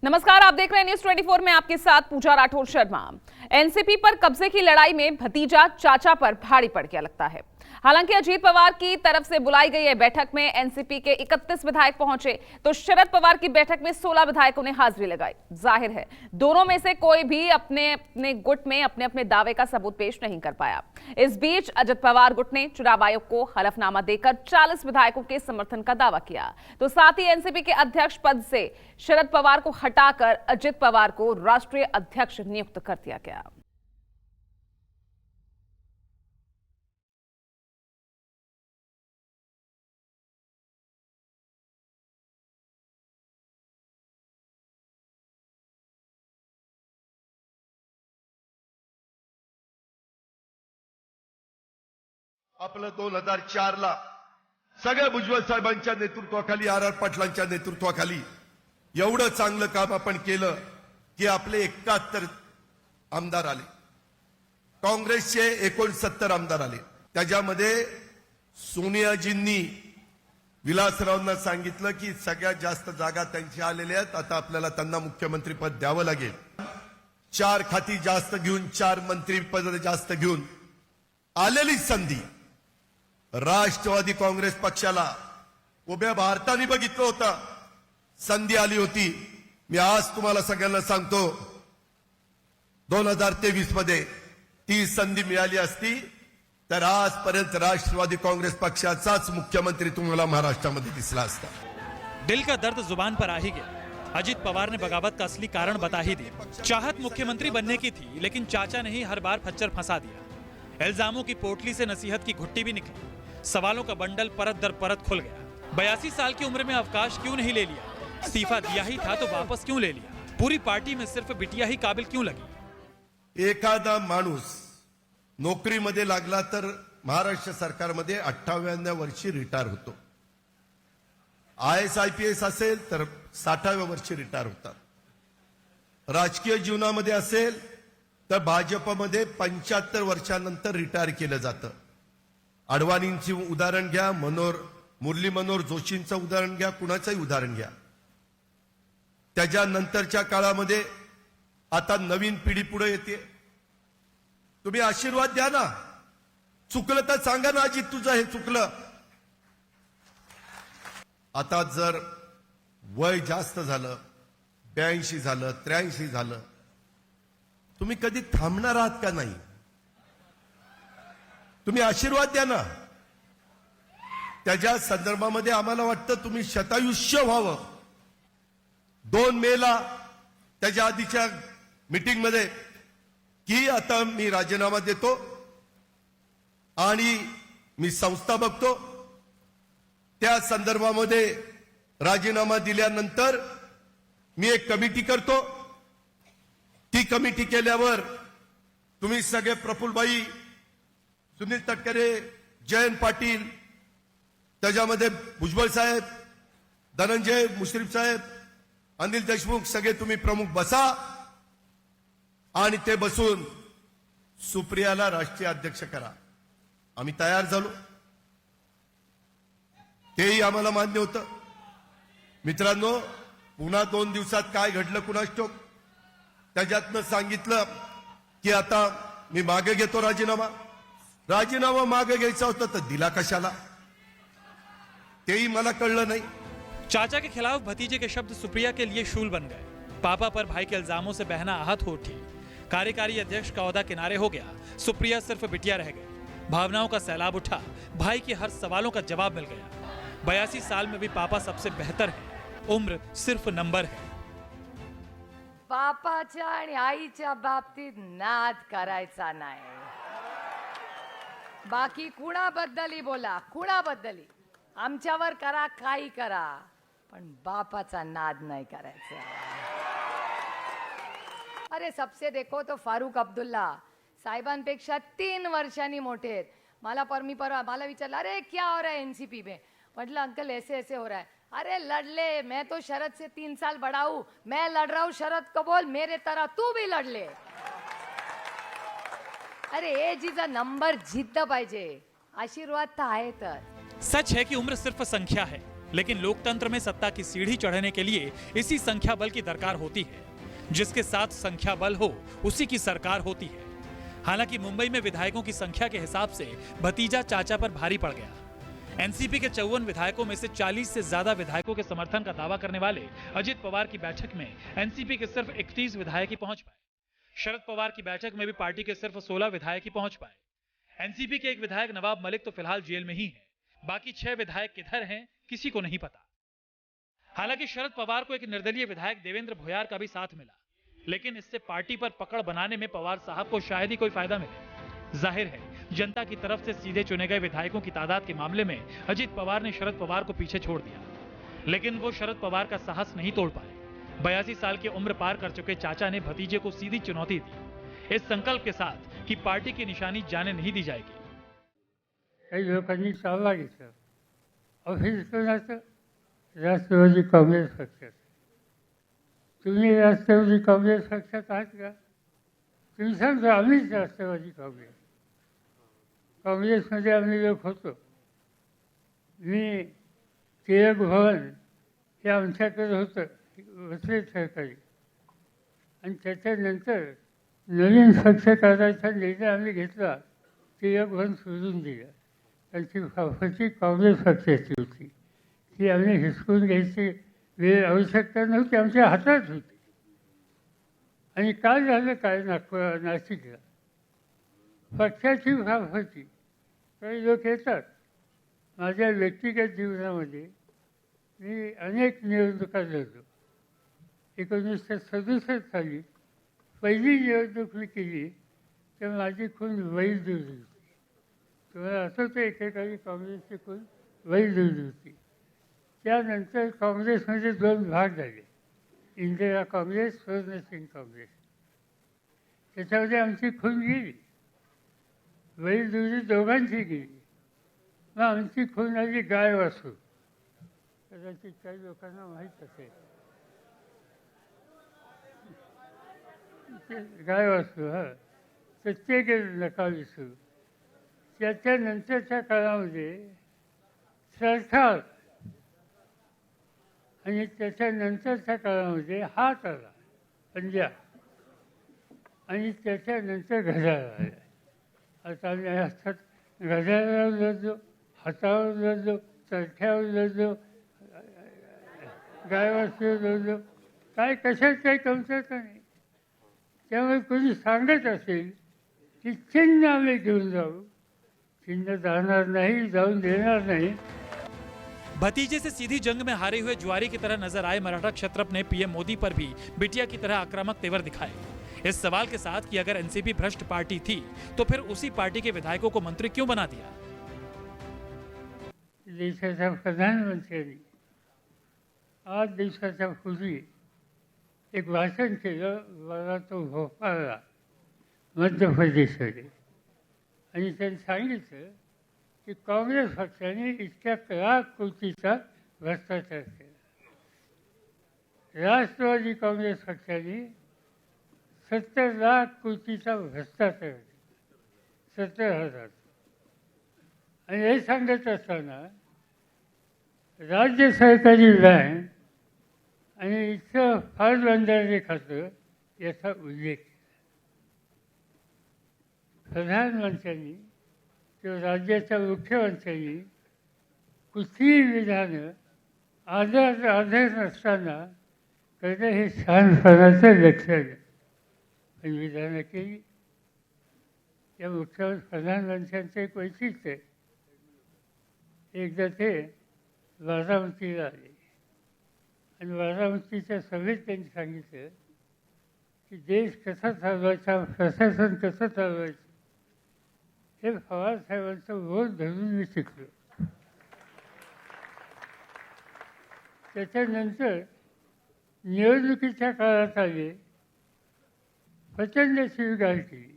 नमस्कार, आप देख रहे हैं न्यूज 24 में आपके साथ पूजा राठौर शर्मा। एनसीपी पर कब्जे की लड़ाई में भतीजा चाचा पर भारी पड़ गया लगता है। हालांकि अजीत पवार की तरफ से बुलाई गई है बैठक में एनसीपी के 31 विधायक पहुंचे, तो शरद पवार की बैठक में 16 विधायकों ने हाजिरी लगाई। जाहिर है दोनों में से कोई भी अपने अपने गुट में अपने अपने दावे का सबूत पेश नहीं कर पाया। इस बीच अजित पवार गुट ने चुनाव आयोग को हलफनामा देकर 40 विधायकों के समर्थन का दावा किया, तो साथ ही एनसीपी के अध्यक्ष पद से शरद पवार को हटाकर अजित पवार को राष्ट्रीय अध्यक्ष नियुक्त कर दिया गया। आपलं 2004 ला सगळ्या भुजबळ साहेबांच्या नेतृत्वाखाली आर पाटलांच्या नेतृत्वाखाली एवढं चांगलं काम आपण केलं की आपले 71 आमदार आले, काँग्रेसचे 69 आमदार आले। त्याच्यामध्ये सोनियाजींनी विलासरावांना सांगितलं की सगळ्यात जास्त जागा त्यांच्या आलेल्या आहेत, आता आपल्याला त्यांना मुख्यमंत्री पद द्यावं लागेल। 4 खाती जास्त घेऊन 4 मंत्री पद जास्त घेऊन आलेली संधी राष्ट्रवादी काँग्रेस पक्षाला उभ्या भारताने बघितलं होतं, संधी आली होती। मी आज तुम्हाला सगळ्यांना सांगतो 2023 मध्ये ती संधी मिळाली असती तर आजपर्यंत राष्ट्रवादी काँग्रेस पक्षाचाच मुख्यमंत्री तुम्हाला महाराष्ट्रामध्ये दिसला असता। दिल का दर्द जुबान पर आ ही गया। अजित पवार ने बगावत का असली कारण बता ही दिया। चाहत मुख्यमंत्री बनने की थी, लेकिन चाचा ने ही हर बार खच्चर फंसा दिया। इल्जामों की पोटली से नसीहत की घुट्टी भी निकली, सवालों का बंडल परत दर परत खुल गया। 82 साल की उम्र में अवकाश क्यों नहीं ले लिया? इस्तीफा दिया ही था तो वापस क्यों ले लिया? पूरी पार्टी में सिर्फ बिटिया ही काबिल क्यों लगी? एखादा माणूस नोकरीमध्ये लागला तर महाराष्ट्र सरकारमध्ये 58व्या वर्षी रिटायर होतो। IAS असेल तर 60व्या वर्षी रिटायर होतात। राजकीय जीवनामध्ये असेल तर भाजपमध्ये 75 वर्षानंतर रिटायर केलं जातं। अडवाणींची उदाहरण घ्या, मुरली मनोहर जोशींचं उदाहरण घ्या, कुणाचंही उदाहरण घ्या। त्याच्यानंतरच्या काळामध्ये आता नवीन पिढी पुढे येते। तुम्ही आशीर्वाद द्या ना, चुकलं तर सांगा ना, अजित तुझं हे चुकलं। आता जर वय जास्त झालं, 82 झालं, 83 झालं, तुम्ही कधी थांबणार आहात का नाही? तुम्ही आशीर्वाद द्या ना। त्याच्या संदर्भामध्ये आम्हाला वाटतं तुम्ही शतायुष्य व्हावं। 2 मेला त्याच्या आधीच्या मीटिंग मध्ये की आता मी राजीनामा देतो आणि मी संस्था बघतो, त्या संदर्भामध्ये राजीनामा दिल्यानंतर मी एक कमिटी करतो। ती कमिटी केल्यावर तुम्ही सगळे प्रफुल्लबाई, सुनील तटकरे, जयंत पाटील, त्याच्यामध्ये भुजबळ साहेब, धनंजय मुश्रीफ साहेब, अनिल देशमुख सगळे तुम्ही प्रमुख बसा आणि ते बसून सुप्रियाला राष्ट्रीय अध्यक्ष करा। आम्ही तयार झालो, तेही आम्हाला मान्य होतं। मित्रांनो, पुन्हा 2 दिवसात काय घडलं कुणास ठाऊक। त्याच्यातनं सांगितलं की आता मी मागे घेतो राजीनामा मागे घ्यायचा होता तर दिला कशाला, तेही मला कळलं नाही। चाचा के खिलाफ भतीजे के शब्द सुप्रिया के लिए शूल बन गए। पापा पर भाई के इल्जामों से बहना आहत हो उठी। कार्यकारी अध्यक्ष का ओहदा किनारे हो गया, सुप्रिया सिर्फ बिटिया रह गई। भावनाओं का सैलाब उठा, भाई के हर सवालों का जवाब मिल गया। 82 साल में भी पापा सबसे बेहतर है, उम्र सिर्फ नंबर है। बापाच्या आणि आईच्या बाबतीत नाद करायचा नाही। बाकी कुणाबद्दलही बोला, कुणाबद्दलही आमच्यावर करा, काही करा, पण बापाचा नाद नाही करायचा। अरे सबसे देखो तो फारूक अब्दुल्ला साहेबांपेक्षा 3 वर्षांनी मोठे आहेत। मला विचारलं, अरे क्या हो रहा है एनसीपी में? मतलब अंकल ऐसे ऐसे हो रहा है। अरे लड़ मैं तो शरद से 3 साल बड़ा हूं, मैं लड़ रहा हूं, शरद को बोल मेरे तरह तू भी लड़ ले। अरे एजीचा नंबर जिद्द पाहिजे, आशीर्वाद तर आहेतच। सच है कि उम्र सिर्फ संख्या है, लेकिन लोकतंत्र में सत्ता की सीढ़ी चढ़ने के लिए इसी संख्या बल की दरकार होती है। जिसके साथ संख्या बल हो उसी की सरकार होती है। हालांकि मुंबई में विधायकों की संख्या के हिसाब से भतीजा चाचा पर भारी पड़ गया। एनसीपी के 54 विधायकों में से 40 से ज्यादा विधायकों के समर्थन का दावा करने वाले अजित पवार की बैठक में एनसीपी के सिर्फ 31 विधायक ही पहुंच पाए। शरद पवार की बैठक में भी पार्टी के सिर्फ 16 विधायक ही पहुंच पाए। एनसीपी के एक विधायक नवाब मलिक तो फिलहाल जेल में ही है। बाकी 6 विधायक किधर हैं किसी को नहीं पता। हालांकि शरद पवार को एक निर्दलीय विधायक देवेंद्र भोयार का भी साथ मिला, लेकिन इससे पार्टी पर पकड़ बनाने में पवार साहब को शायद ही कोई फायदा मिले। जाहिर है जनता की तरफ से सीधे चुने गए विधायकों की तादाद के मामले में अजित पवार ने शरद पवार को पीछे छोड़ दिया, लेकिन वो शरद पवार का साहस नहीं तोड़ पाए। 82 साल की उम्र पार कर चुके चाचा ने भतीजे को सीधी चुनौती दी, इस संकल्प के साथ कि पार्टी की निशानी जाने नहीं दी जाएगी। काही लोकांनी चालला घेतलं ऑफिस कोणाचं राष्ट्रवादी काँग्रेस पक्षाचं. तुम्ही राष्ट्रवादी काँग्रेस पक्षात आहात का? तुम्ही सांगता आम्हीच राष्ट्रवादी काँग्रेस. काँग्रेसमध्ये आम्ही लोक होतो. मी टिळक भवन हे आमच्याकडे होतं वसले सहकारी, आणि त्याच्यानंतर नवीन पक्ष काढायचा निर्णय आम्ही घेतला. टिळक भवन सोडून दिलं. त्यांची फाफची काँग्रेस पक्षाची होती, ती आम्ही हिसकून घ्यायची वेळ आवश्यकता नव्हती, आमच्या हातात होती. आणि काय झालं काय नाशिकला पक्षाची फाफची. काही लोक येतात. माझ्या व्यक्तिगत जीवनामध्ये मी अनेक निवडणुका लढलो. 1967 साली पहिली निवडणूक मी केली तर माझी खून वैध होती. तुम्हाला आठवतं एकेकाळी काँग्रेसची खून वैध होती. त्यानंतर काँग्रेसमध्ये 2 भाग झाले, इंदिरा काँग्रेस, स्वर्णसिंग काँग्रेस. त्याच्यामध्ये आमची खून गेली, वैध दोघांची गेली. मग आमची खून आली गाय वासू. कदाचित काही लोकांना माहीत असेल गाय वासू. हा प्रत्येक नका विसरू. त्याच्यानंतरच्या काळामध्ये सरकार आणि त्याच्यानंतरच्या काळामध्ये हात आला पंजा, आणि त्याच्यानंतर घड्याळ आला. आता आम्ही हातात घड्याळावर लढलो, हातावर लढलो, चरख्यावर लढलो, गायवासवर लढलो. काय कशात काही कमतरता नाही. त्यामुळे कोणी सांगत असेल की चिन्ह आम्ही घेऊन जाऊ, चिन्ह जाणार नाही, जाऊन देणार नाही. भतीजे से सीधी जंग में हारे हुए जुआरी की तरह नजर आए मराठा क्षत्रप ने पीएम मोदी पर भी बिटिया की तरह आक्रामक तेवर दिखाए। इस सवाल के साथ कि अगर एनसीपी भ्रष्ट पार्टी थी तो फिर उसी पार्टी के विधायकों को मंत्री क्यों बना दिया? देशाच्या प्रधानमंत्र्यांनी 8 दिवसाच्या पूर्वी एक भाषण केलं. मला तो भोपाळला मध्य प्रदेशमध्ये, आणि त्यांनी सांगितलं की काँग्रेस पक्षाने इतक्या लाख कोटीचा भ्रष्टाचार केला. राष्ट्रवादी काँग्रेस पक्षाने 70 लाख कोटीचा भ्रष्टाचार केला, 70,000. आणि हे सांगत असताना राज्य सरकारी बँक आणि इथं फार बंधारे खातं याचा उल्लेख केला. प्रधानमंत्र्यांनी किंवा राज्याच्या मुख्यमंत्र्यांनी कुठलीही विधानं आधार नसताना करणं हे शहाणपणाचं लक्षण आहे. पण विधानं केली. या प्रधानमंत्र्यांचं एक वैशिष्ट्य आहे. एकदा ते बारामतीला आले आणि बारामतीच्या सभेत त्यांनी सांगितलं की देश कसा चालवायचा, प्रशासन कसं चालवायचं हे पवार साहेबांचं बोल धरून मी शिकलो. त्याच्यानंतर निवडणुकीच्या काळात आले, प्रचंड शिवीगाळ केली.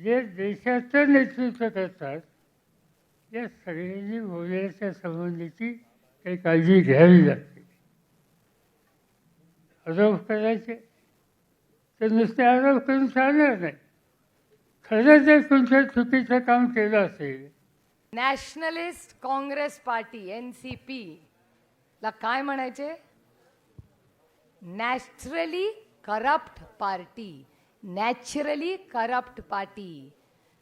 जे देशाचं नेतृत्व करतात या सगळ्यांनी बोलण्याच्या संबंधीची काही काळजी घ्यावी लागते. आरोप करायचे तर नुसते आरोप करून चालणार नाही. खरं जर तुमचं चुकीचं काम केलं असेल नॅशनलिस्ट काँग्रेस पार्टी NCP ला काय म्हणायचे? Naturally corrupt party, naturally corrupt party.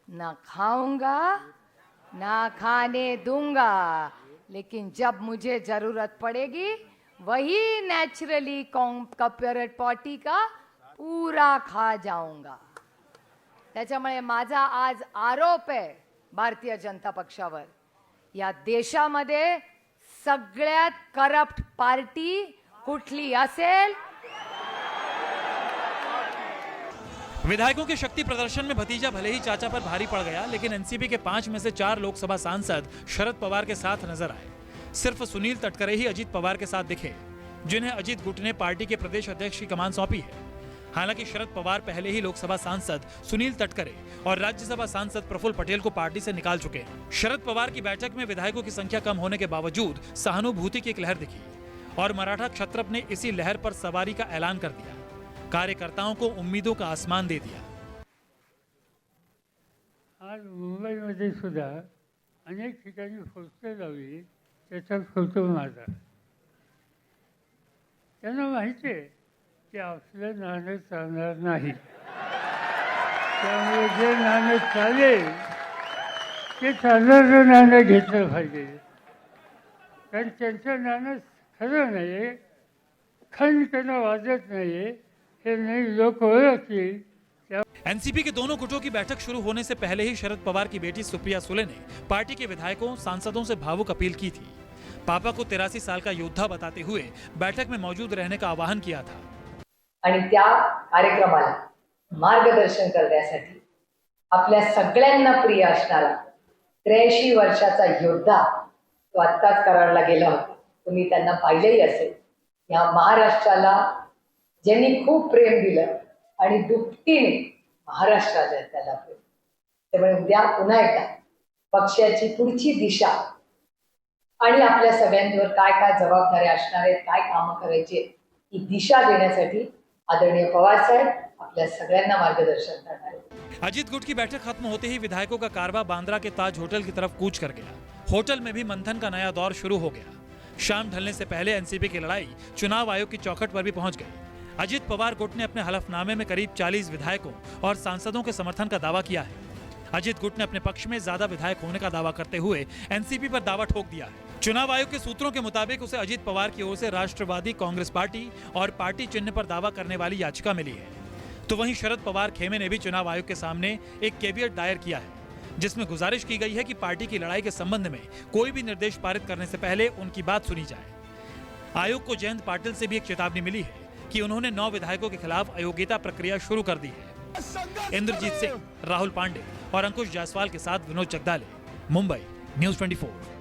ना खाऊंगा ना खाने दूंगा, लेकिन जब मुझे जरूरत पड़ेगी वही नेचुरली कॉर्पोरेट पार्टी का पूरा खा जाऊंगा. त्याच्यामुळे माझा आज आरोप आहे भारतीय जनता पक्षावर, या देशामध्ये सगळ्यात करप्ट पार्टी कुठली असेल? विधायकों के शक्ति प्रदर्शन में भतीजा भले ही चाचा पर भारी पड़ गया, लेकिन एनसीपी के 5 में से 4 लोकसभा सांसद शरद पवार के साथ नजर आए. सिर्फ सुनील तटकरे ही अजीत पवार के साथ दिखे, जिन्हें अजीत गुट ने पार्टी के प्रदेश अध्यक्ष की कमान सौंपी है. हालांकि शरद पवार पहले ही लोकसभा सांसद सुनील तटकरे और राज्यसभा सांसद प्रफुल्ल पटेल को पार्टी से निकाल चुके हैं. शरद पवार की बैठक में विधायकों की संख्या कम होने के बावजूद सहानुभूति की एक लहर दिखी और मराठा क्षत्रप ने इसी लहर पर सवारी का ऐलान कर दिया. कार्यकर्ताओं को उम्मीदों का आसमान दे दिया. आज मुंबईमध्ये सुद्धा अनेक ठिकाणी पोस्टर लावली, त्याचा फोटो माझा. त्यांना माहिती आहे की आपलं नाणं चालणार नाही, त्यामुळे जे नाणं चालेल ते चालणारं नाणं घेतलं पाहिजे. कारण त्यांचं नाणं खरं नाही आहे, खणखणं वाजत नाही आहे, हे नाही लोक ओळखतील. एनसीपी के दोनों गुटों की बैठक शुरू होने से पहले ही शरद पवार की बेटी सुप्रिया सुले ने पार्टी के विधायकों सांसदों से भावुक अपील की थी. पापा को 83 साल का योद्धा बताते हुए बैठक में मौजूद रहने का आह्वान किया था. आणि त्या कार्यक्रमाला मार्गदर्शन करण्यासाठी आपल्या सगळ्यांना प्रिय असणारा 83 वर्षाचा योद्धा तो आत्ताच कराडला गेला होता. तुम्ही त्यांना पाहिलंही असेल. या महाराष्ट्राला ज्यांनी खूप प्रेम दिलं आणि दुपटीने महाराष्ट्राला त्याला प्रेम. त्यामुळे उद्या पुन्हा एकदा पक्षाची पुढची दिशा आणि आपल्या सगळ्यांवर काय काय जबाबदाऱ्या असणार आहेत, काय कामं करायची ही दिशा देण्यासाठी आदरणीय पवार साहेब आपल्या सगळ्यांना मार्गदर्शन करणार आहेत. अजीत गुट की बैठक खत्म होते ही विधायकों का कारवां बांद्रा के ताज होटल की तरफ कूच कर गया. होटल में भी मंथन का नया दौर शुरू हो गया. शाम ढलने से पहले एनसीपी की लड़ाई चुनाव आयोग की चौखट पर भी पहुंच गई. अजीत पवार गुट ने अपने हलफनामे में करीब 40 विधायकों और सांसदों के समर्थन का दावा किया है. अजीत गुट ने अपने पक्ष में ज्यादा विधायक होने का दावा करते हुए एनसीपी पर दावा ठोक दिया है. चुनाव आयोग के सूत्रों के मुताबिक उसे अजीत पवार की ओर से राष्ट्रवादी कांग्रेस पार्टी और पार्टी चिन्ह पर दावा करने वाली याचिका मिली है. तो वहीं शरद पवार खेमे ने भी चुनाव आयोग के सामने एक केवियट दायर किया है, जिसमें गुजारिश की गई है कि पार्टी की लड़ाई के संबंध में कोई भी निर्देश पारित करने से पहले उनकी बात सुनी जाए. आयोग को जयंत पाटिल से भी एक चेतावनी मिली है कि उन्होंने 9 विधायकों के खिलाफ अयोग्यता प्रक्रिया शुरू कर दी है. इंद्रजीत सिंह, राहुल पांडे और अंकुश जायसवाल के साथ विनोद जगदाले, मुंबई, न्यूज़ 24.